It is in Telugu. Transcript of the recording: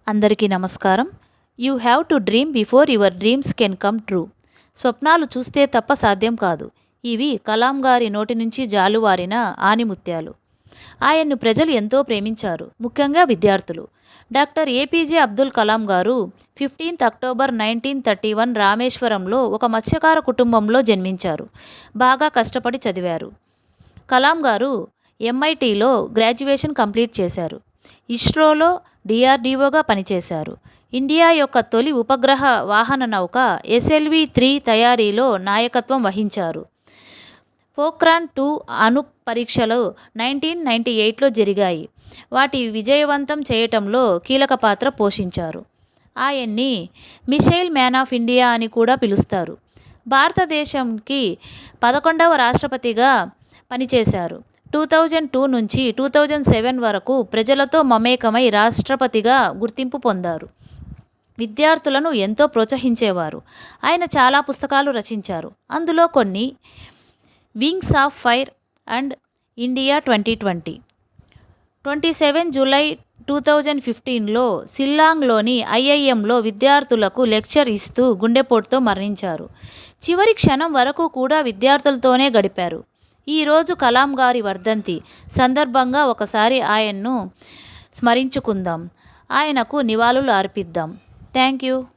అందరికీ నమస్కారం. You have to dream before your dreams can come true. స్వప్నాలు చూస్తే తప్ప సాధ్యం కాదు. ఇవి కలాం గారి నోటి నుంచి జాలువారిన ఆనిముత్యాలు. ఆయన్ను ప్రజలు ఎంతో ప్రేమించారు, ముఖ్యంగా విద్యార్థులు. డాక్టర్ ఏపీజే అబ్దుల్ కలాం గారు 15th అక్టోబర్ 1931 రామేశ్వరంలో ఒక మత్స్యకార కుటుంబంలో జన్మించారు. బాగా కష్టపడి చదివారు. కలాం గారు ఎంఐటీలో గ్రాడ్యుయేషన్ కంప్లీట్ చేశారు. ఇస్రోలో డిఆర్డీఓగా పనిచేశారు. ఇండియా యొక్క తొలి ఉపగ్రహ వాహన నౌక SLV-3 తయారీలో నాయకత్వం వహించారు. పోఖ్రాన్-2 అణు పరీక్షలు 1998లో జరిగాయి. వాటి విజయవంతం చేయటంలో కీలక పాత్ర పోషించారు. ఆయన్ని మిసైల్ మ్యాన్ ఆఫ్ ఇండియా అని కూడా పిలుస్తారు. భారతదేశంకి 11వ రాష్ట్రపతిగా పనిచేశారు. 2002 నుంచి 2007 వరకు ప్రజలతో మమేకమై రాష్ట్రపతిగా గుర్తింపు పొందారు. విద్యార్థులను ఎంతో ప్రోత్సహించేవారు. ఆయన చాలా పుస్తకాలు రచించారు. అందులో కొన్ని wings of fire and India 2020. 27 July 2015లో షిల్లాంగ్లోని IIMలో విద్యార్థులకు లెక్చర్ ఇస్తూ గుండెపోటుతో మరణించారు. చివరి క్షణం వరకు కూడా విద్యార్థులతోనే గడిపారు. ఈరోజు కలాం గారి వర్ధంతి సందర్భంగా ఒకసారి ఆయన్ను స్మరించుకుందాం, ఆయనకు నివాళులు అర్పిద్దాం. Thank you.